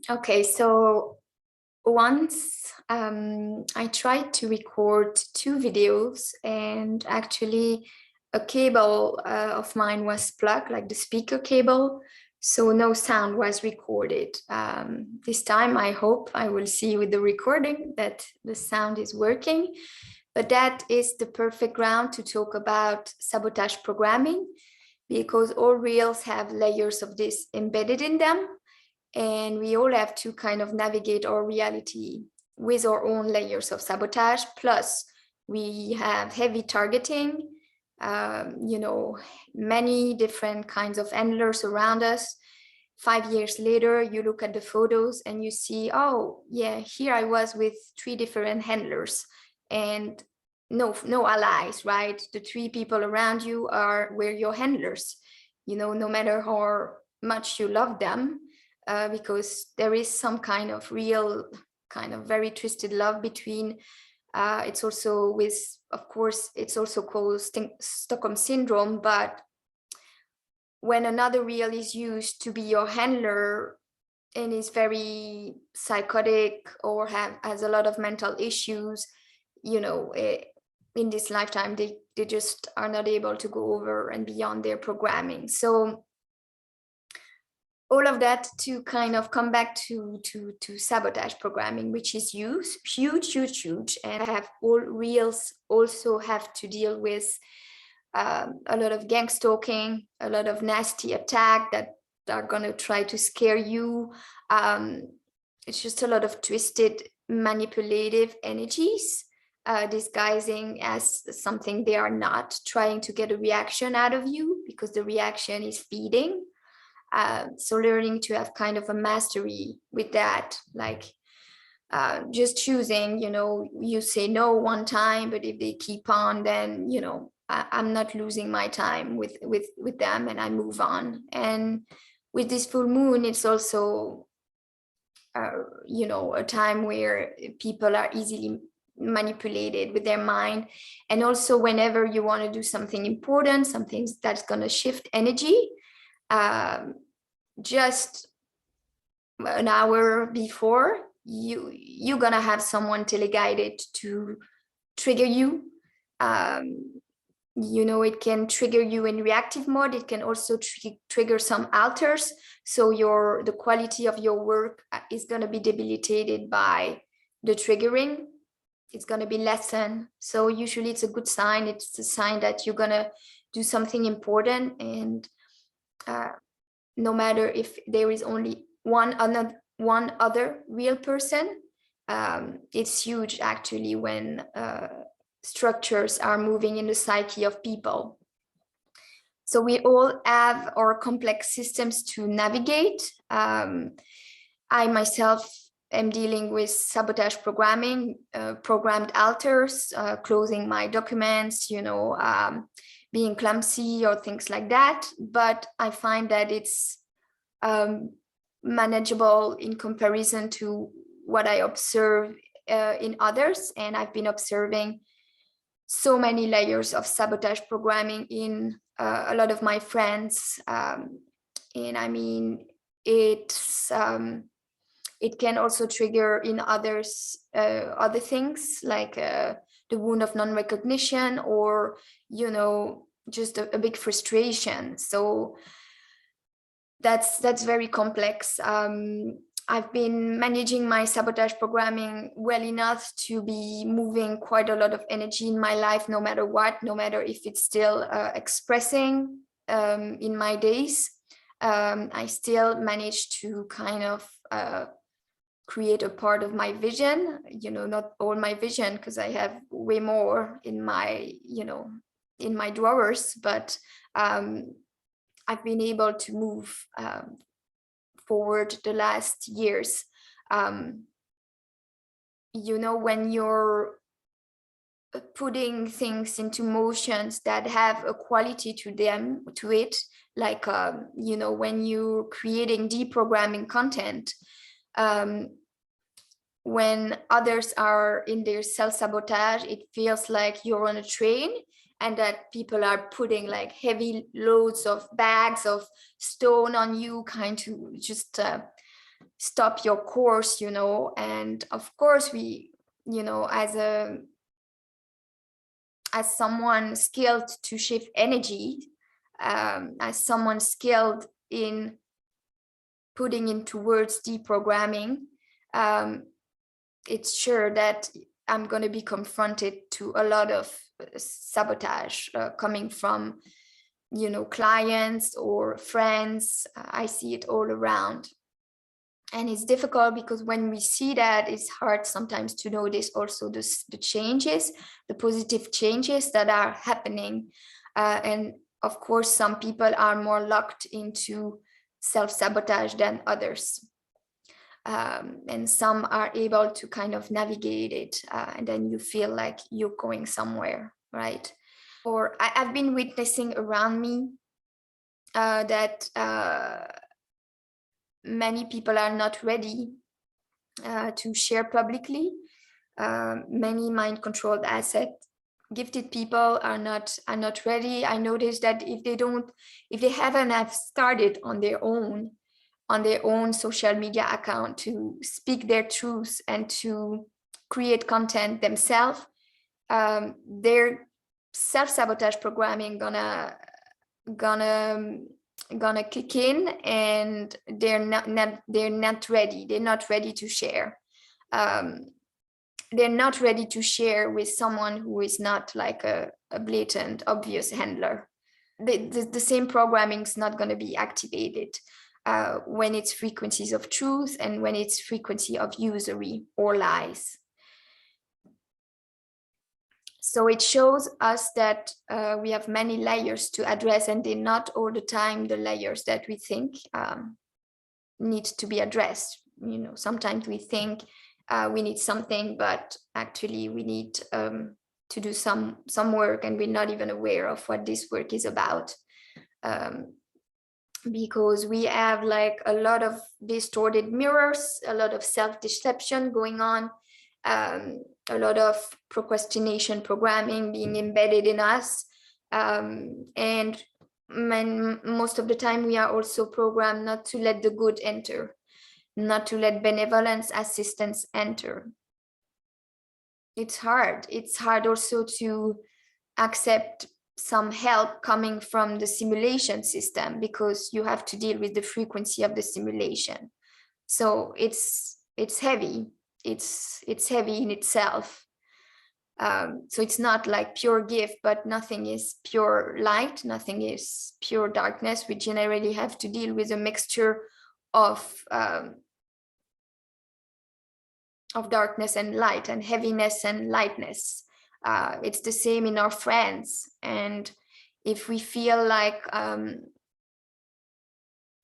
Okay, so once I tried to record 2 videos, and actually a cable of mine was plugged, like the speaker cable, so no sound was recorded. This time I hope I will see with the recording that the sound is working, but that is the perfect ground to talk about sabotage programming, because all reels have layers of this embedded in them. And we all have to kind of navigate our reality with our own layers of sabotage. Plus, we have heavy targeting, many different kinds of handlers around us. 5 years later, you look at the photos and you see, oh, yeah, here I was with 3 different handlers and no allies, right? The 3 people around you were your handlers, no matter how much you love them. Because there is some kind of real, kind of very twisted love between. It's also of course, it's also called Stockholm Syndrome, but when another reel is used to be your handler and is very psychotic or has a lot of mental issues, in this lifetime, they just are not able to go over and beyond their programming. So all of that to kind of come back to sabotage programming, which is huge. And all reels also have to deal with a lot of gang stalking, a lot of nasty attack that are going to try to scare you. It's just a lot of twisted, manipulative energies, disguising as something they are not, trying to get a reaction out of you because the reaction is feeding. So learning to have kind of a mastery with that, like just choosing, you say no one time, but if they keep on, then, I'm not losing my time with them, and I move on. And with this full moon, it's also, a time where people are easily manipulated with their mind. And also whenever you want to do something important, something that's going to shift energy, just an hour before, you're gonna have someone teleguided to trigger you. It can trigger you in reactive mode. It can also trigger some alters. So the quality of your work is gonna be debilitated by the triggering. It's gonna be lessened. So usually it's a good sign. It's a sign that you're gonna do something important, and no matter if there is only one other real person, it's huge actually when structures are moving in the psyche of people. So we all have our complex systems to navigate. I myself am dealing with sabotage programming, programmed alters, closing my documents, being clumsy or things like that. But I find that it's manageable in comparison to what I observe in others. And I've been observing so many layers of sabotage programming in a lot of my friends. And I mean, it can also trigger in others other things, like the wound of non-recognition, or just a big frustration. So that's very complex. I've been managing my sabotage programming well enough to be moving quite a lot of energy in my life, no matter what, no matter if it's still expressing in my days. I still manage to kind of create a part of my vision, not all my vision, because I have way more in my, in my drawers, but I've been able to move forward the last years. When you're putting things into motions that have a quality to it, like, when you're creating deprogramming content, when others are in their self-sabotage, it feels like you're on a train and that people are putting like heavy loads of bags of stone on you, kind of just stop your course, you know. And of course we, you know, as someone skilled to shift energy, as someone skilled in putting into words deprogramming, it's sure that I'm going to be confronted to a lot of sabotage coming from, you know, clients or friends. I see it all around. And it's difficult because when we see that, it's hard sometimes to notice also the changes, the positive changes that are happening. And of course, some people are more locked into self-sabotage than others. And some are able to kind of navigate it, and then you feel like you're going somewhere, right? Or I've been witnessing around me that many people are not ready to share publicly. Many mind-controlled asset gifted people are not ready. I noticed that if they haven't have started on their own social media account to speak their truths and to create content themselves, their self-sabotage programming gonna kick in, and they're not ready. They're not ready to share. They're not ready to share with someone who is not like a blatant, obvious handler. The same programming is not going to be activated when it's frequencies of truth and when it's frequency of usury or lies. So it shows us that we have many layers to address, and they're not all the time the layers that we think need to be addressed. You know, sometimes we think we need something, but actually we need to do some work, and we're not even aware of what this work is about. Because we have like a lot of distorted mirrors, a lot of self-deception going on, a lot of procrastination programming being embedded in us. And most of the time we are also programmed not to let the good enter, not to let benevolence, assistance enter. It's hard. It's hard also to accept some help coming from the simulation system, because you have to deal with the frequency of the simulation. So it's heavy. It's heavy in itself. So it's not like pure gift, but nothing is pure light, nothing is pure darkness. We generally have to deal with a mixture of darkness and light, and heaviness and lightness. It's the same in our friends. And if we feel like,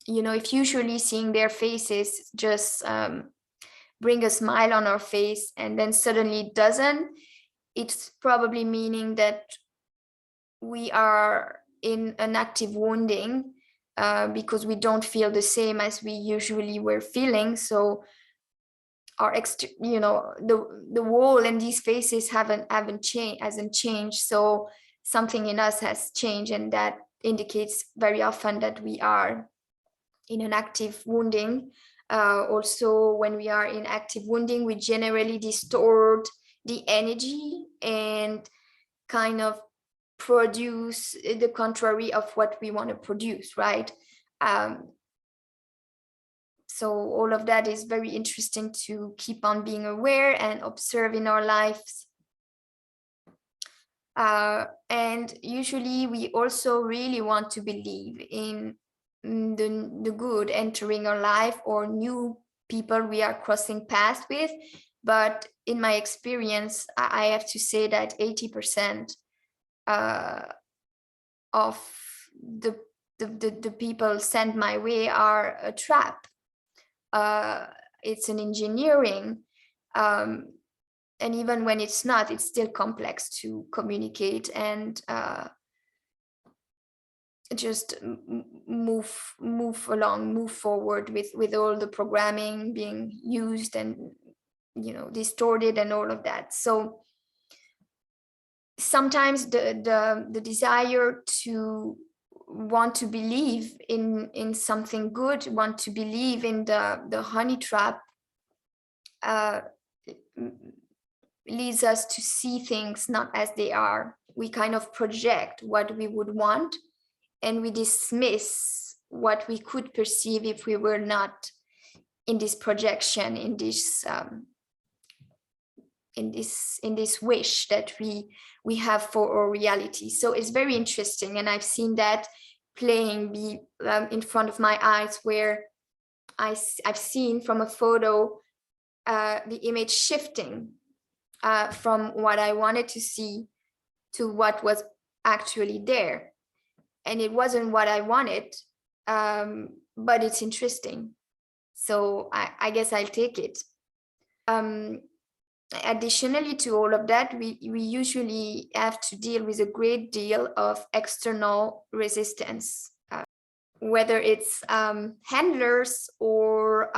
you know, if usually seeing their faces just bring a smile on our face, and then suddenly it doesn't, it's probably meaning that we are in an active wounding, because we don't feel the same as we usually were feeling. So our you know, the wall and these faces hasn't changed. So something in us has changed, and that indicates very often that we are in an active wounding. Also, when we are in active wounding, we generally distort the energy and kind of produce the contrary of what we want to produce, right? So all of that is very interesting to keep on being aware and observe in our lives. And usually we also really want to believe in the good entering our life, or new people we are crossing paths with. But in my experience, I have to say that 80% of the people sent my way are a trap. It's an engineering, and even when it's not, it's still complex to communicate and just move along, move forward with all the programming being used and, you know, distorted and all of that. So sometimes the desire to want to believe in something good, want to believe in the honey trap, leads us to see things not as they are. We kind of project what we would want, and we dismiss what we could perceive if we were not in this projection, in this wish that we have for our reality. So it's very interesting, and I've seen that playing in front of my eyes, where I've seen from a photo the image shifting from what I wanted to see to what was actually there. And it wasn't what I wanted, but it's interesting. So I guess I'll take it. Additionally to all of that, we usually have to deal with a great deal of external resistance, whether it's handlers or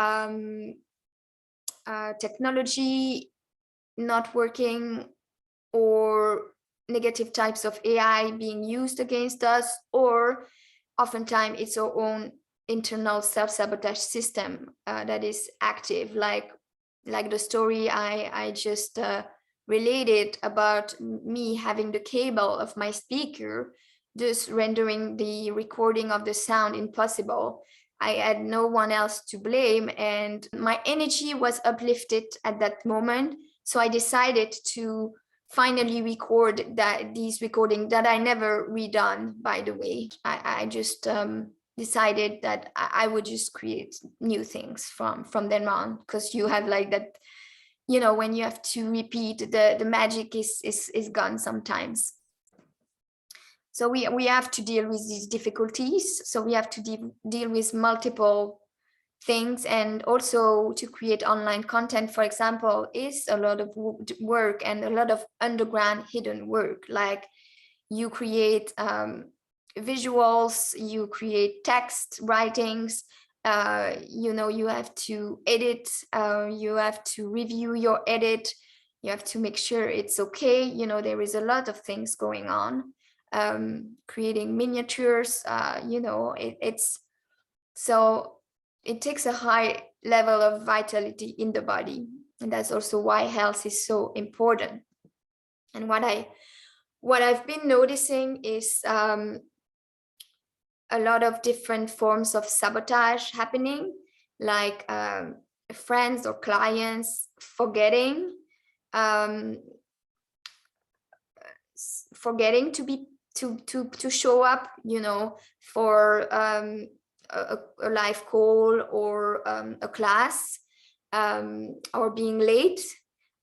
technology not working, or negative types of AI being used against us, or oftentimes it's our own internal self-sabotage system that is active, like the story I just related about me having the cable of my speaker just rendering the recording of the sound impossible. I had no one else to blame, and my energy was uplifted at that moment. So I decided to finally record these recordings that I never redone, by the way. I just decided that I would just create new things from then on, because you have like that, you know, when you have to repeat, the magic is gone sometimes. So we have to deal with these difficulties. So we have to deal with multiple things, and also to create online content, for example, is a lot of work and a lot of underground hidden work. Like you create visuals, you create text writings, you know, you have to edit, you have to review your edit, you have to make sure it's okay. You know, there is a lot of things going on. Creating miniatures, you know, it's so it takes a high level of vitality in the body, and that's also why health is so important. And what I've been noticing is a lot of different forms of sabotage happening, like friends or clients forgetting to show up, you know, for a live call or a class, or being late.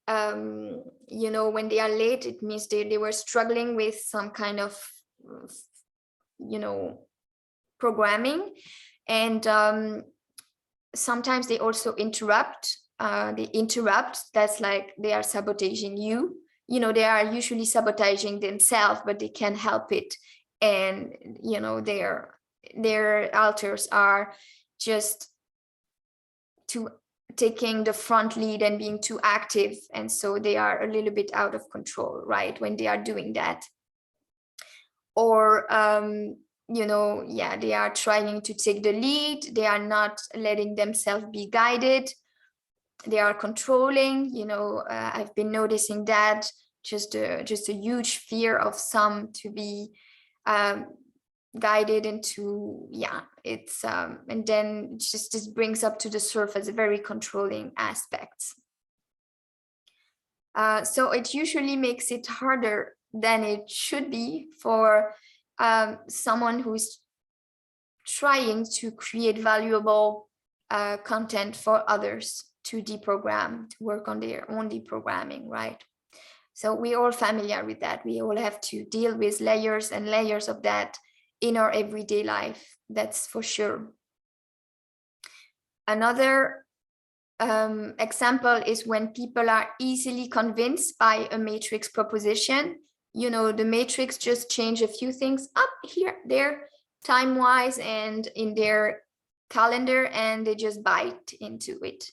You know, when they are late, it means they were struggling with some kind of, you know, programming. And sometimes they also interrupt. That's like they are sabotaging you. You know, they are usually sabotaging themselves, but they can't help it. And, you know, their alters are just taking the front lead and being too active. And so they are a little bit out of control, right, when they are doing that. Or, you know, yeah, they are trying to take the lead. They are not letting themselves be guided. They are controlling, you know. I've been noticing that just a huge fear of some to be guided into, yeah, it's and then just this brings up to the surface very controlling aspects. So it usually makes it harder than it should be for someone who's trying to create valuable content for others to deprogram, to work on their own deprogramming, right? So we're all familiar with that. We all have to deal with layers and layers of that in our everyday life, that's for sure. Another example is when people are easily convinced by a matrix proposition. You know, the matrix just change a few things up here, there, time-wise and in their calendar, and they just bite into it.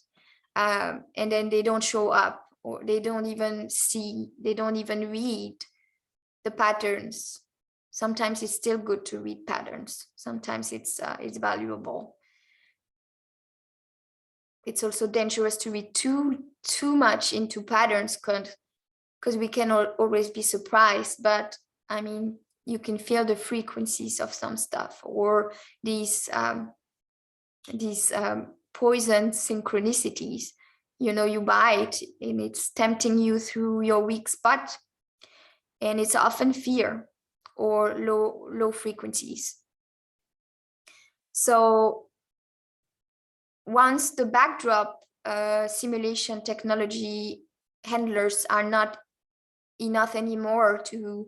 And then they don't show up, or they don't even see, they don't even read the patterns. sometimes it's still good to read patterns. Sometimes it's valuable. It's also dangerous to read too much into patterns, because we can always be surprised. But I mean, you can feel the frequencies of some stuff, or these poison synchronicities. You know, you buy it and it's tempting you through your weak spot, and it's often fear or low frequencies. So once the backdrop simulation technology handlers are not enough anymore to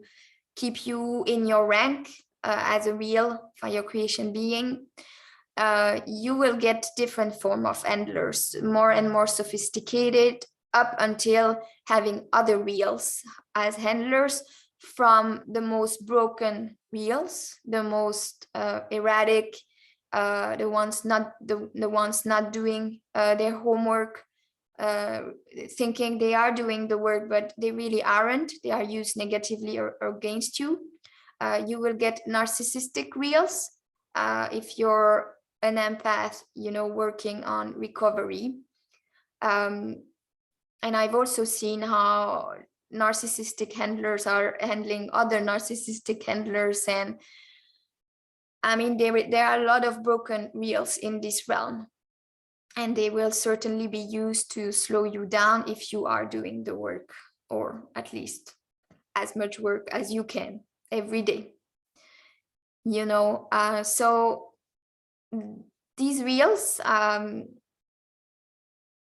keep you in your rank as a real fire creation being, you will get different form of handlers, more and more sophisticated, up until having other reals as handlers, from the most broken reals, the most erratic, the ones not doing their homework, thinking they are doing the work, but they really aren't. They are used negatively or against you. You will get narcissistic reels if you're an empath, you know, working on recovery. And I've also seen how narcissistic handlers are handling other narcissistic handlers. And I mean, there are a lot of broken reels in this realm, and they will certainly be used to slow you down if you are doing the work, or at least as much work as you can every day. You know, so these reels,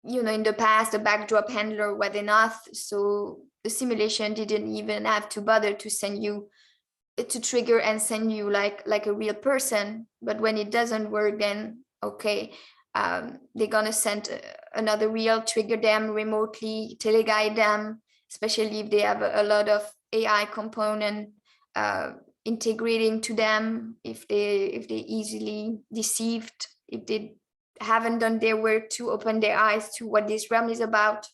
you know, in the past, the backdrop handler was enough. So the simulation didn't even have to bother to send you, to trigger and send you like a real person. But when it doesn't work, then okay, they're gonna send another reel, trigger them remotely, teleguide them, especially if they have a lot of AI component integrating to them, if they easily deceived, if they haven't done their work to open their eyes to what this realm is about.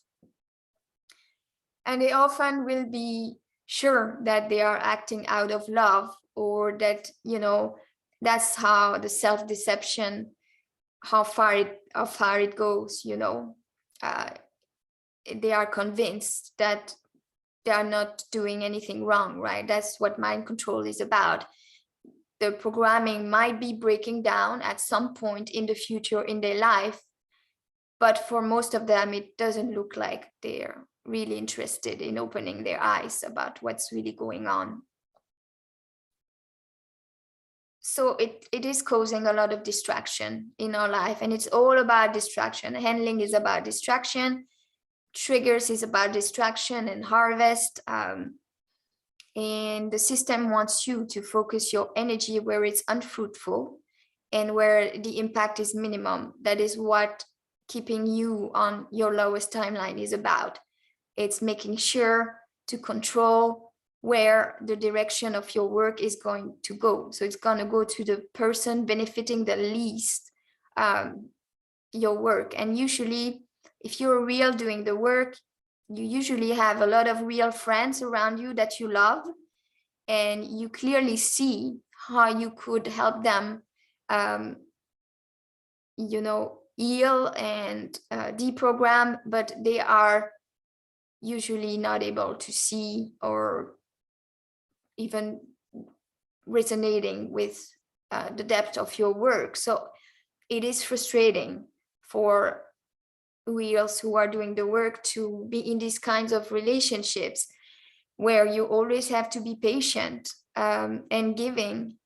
And they often will be sure that they are acting out of love, or that, you know, that's how the self-deception, how far it goes, you know. They are convinced that they are not doing anything wrong, right? That's what mind control is about. The programming might be breaking down at some point in the future in their life, but for most of them, it doesn't look like they're really interested in opening their eyes about what's really going on. So it is causing a lot of distraction in our life, and it's all about distraction. Handling is about distraction. Triggers is about distraction and harvest. And the system wants you to focus your energy where it's unfruitful and where the impact is minimum. That is what keeping you on your lowest timeline is about. It's making sure to control where the direction of your work is going to go. So it's going to go to the person benefiting the least your work. And usually, if you're real doing the work, you usually have a lot of real friends around you that you love, and you clearly see how you could help them, you know, heal and deprogram, but they are usually not able to see or even resonating with the depth of your work. So it is frustrating for reals who are doing the work to be in these kinds of relationships where you always have to be patient and giving.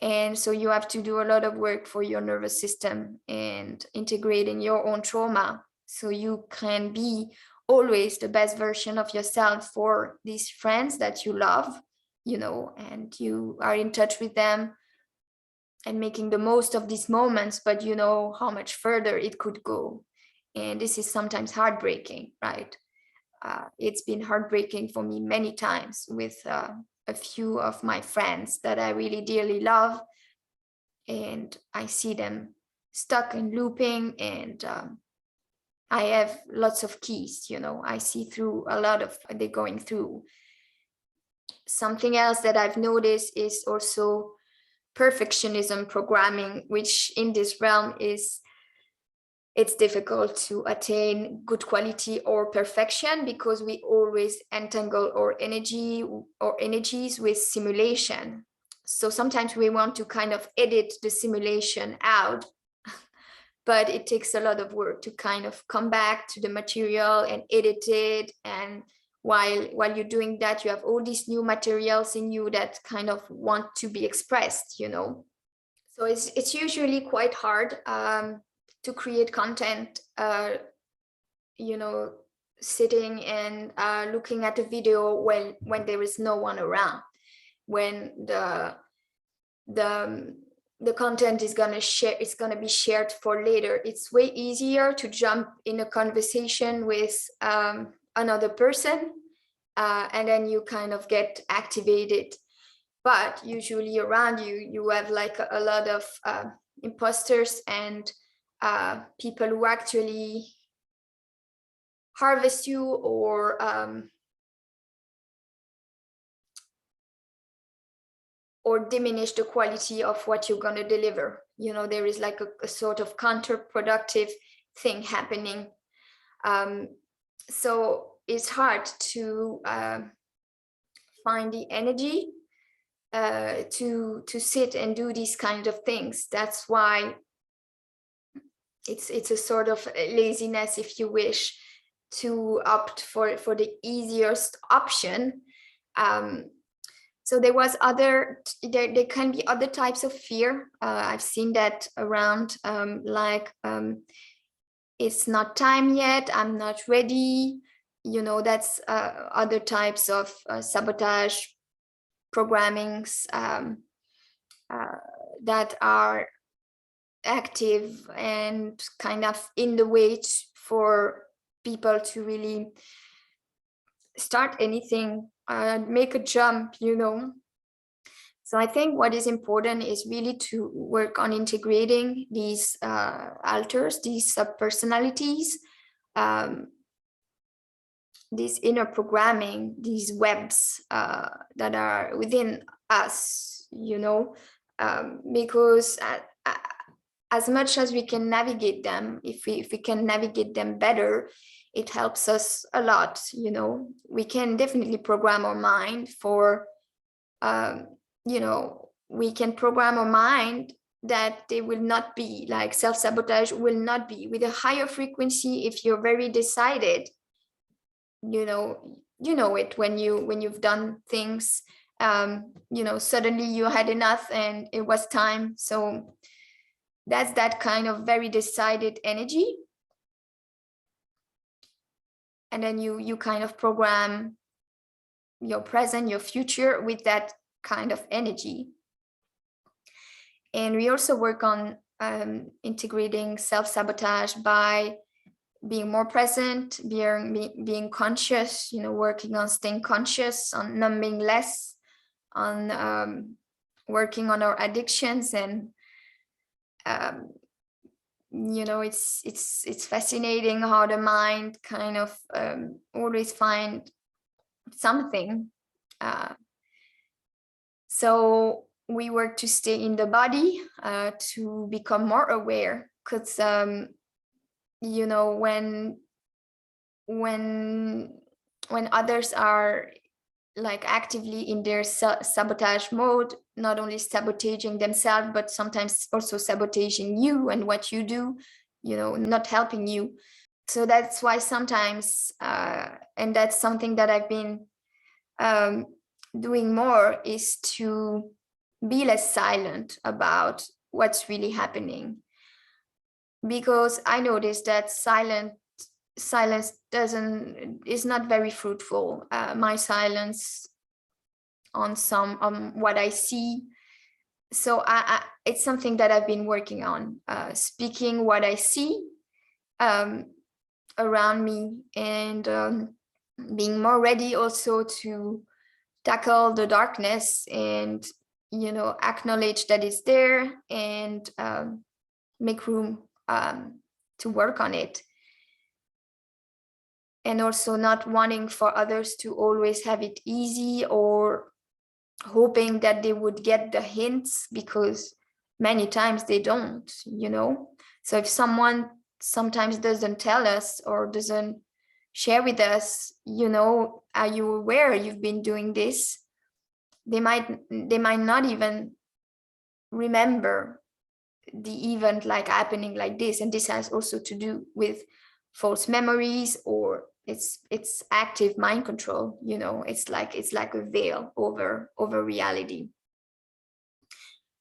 And so you have to do a lot of work for your nervous system and integrating your own trauma, so you can be always the best version of yourself for these friends that you love, you know, and you are in touch with them and making the most of these moments, but you know how much further it could go. And this is sometimes heartbreaking, right? It's been heartbreaking for me many times with a few of my friends that I really dearly love. And I see them stuck in looping, and I have lots of keys, you know, I see through a lot of they're going through. something else that I've noticed is also perfectionism programming, which in this realm it's difficult to attain good quality or perfection, because we always entangle our energies with simulation. So sometimes we want to kind of edit the simulation out, but it takes a lot of work to kind of come back to the material and edit it. And while you're doing that, you have all these new materials in you that kind of want to be expressed, you know. So it's usually quite hard to create content, you know, sitting and looking at a video when there is no one around, when the content is gonna be shared for later. It's way easier to jump in a conversation with another person, and then you kind of get activated. But usually around you have like a lot of imposters and people who actually harvest you or diminish the quality of what you're going to deliver. You know, there is like a sort of counterproductive thing happening. So it's hard to find the energy to sit and do these kind of things. That's why it's a sort of laziness, if you wish, to opt for the easiest option. So there can be other types of fear. I've seen that around, it's not time yet, I'm not ready. You know, that's other types of sabotage programmings that are active and kind of in the way for people to really start anything, make a jump, you know. So I think what is important is really to work on integrating these alters, these subpersonalities, this inner programming, these webs that are within us, you know, because as much as we can navigate them, if we can navigate them better, it helps us a lot. You know, we can definitely program our mind for, you know, we can program our mind that they will not be like self-sabotage, will not be with a higher frequency. If you're very decided, you know it when you've done things, you know, suddenly you had enough and it was time. So that's that kind of very decided energy. And then you kind of program your present, your future with that kind of energy. And we also work on integrating self-sabotage by being more present, being conscious, you know, working on staying conscious, on numbing less, on working on our addictions. And you know, it's fascinating how the mind kind of always find something. So we work to stay in the body, to become more aware, because you know, when others are like actively in their sabotage mode, not only sabotaging themselves, but sometimes also sabotaging you and what you do, you know, not helping you. So that's why sometimes, and that's something that I've been doing more, is to be less silent about what's really happening. Because I noticed that silence is not very fruitful. My silence on what I see. So it's something that I've been working on, speaking what I see around me, and being more ready also to tackle the darkness and, you know, acknowledge that it's there and make room to work on it. And also not wanting for others to always have it easy or hoping that they would get the hints, because many times they don't, you know. So if someone sometimes doesn't tell us or doesn't share with us, you know, are you aware you've been doing this? They might not even remember the event like happening like this. And this has also to do with false memories, or it's active mind control, you know. It's like a veil over reality.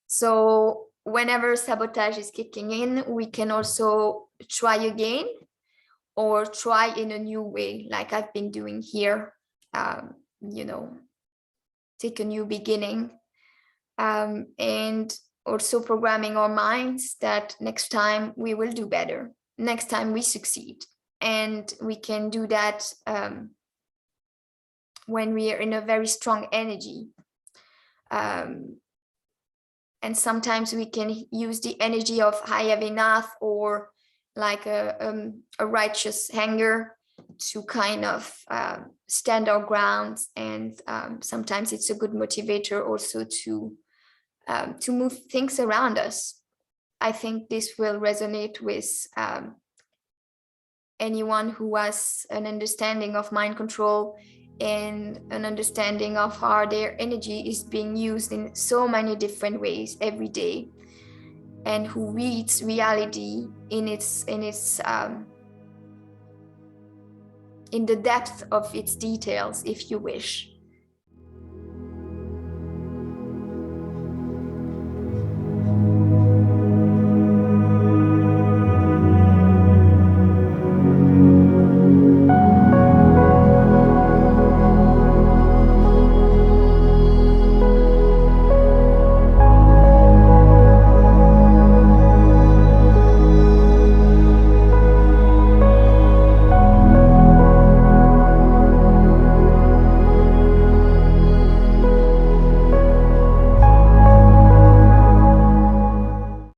So whenever sabotage is kicking in, we can also try again, or try in a new way, like I've been doing here. You know, take a new beginning, and also programming our minds that next time we will do better, next time we succeed. And we can do that when we are in a very strong energy. And sometimes we can use the energy of I have enough, or like a righteous anger, to kind of stand our grounds. And sometimes it's a good motivator also to move things around us. I think this will resonate with anyone who has an understanding of mind control and an understanding of how their energy is being used in so many different ways every day, and who reads reality in the depth of its details, if you wish.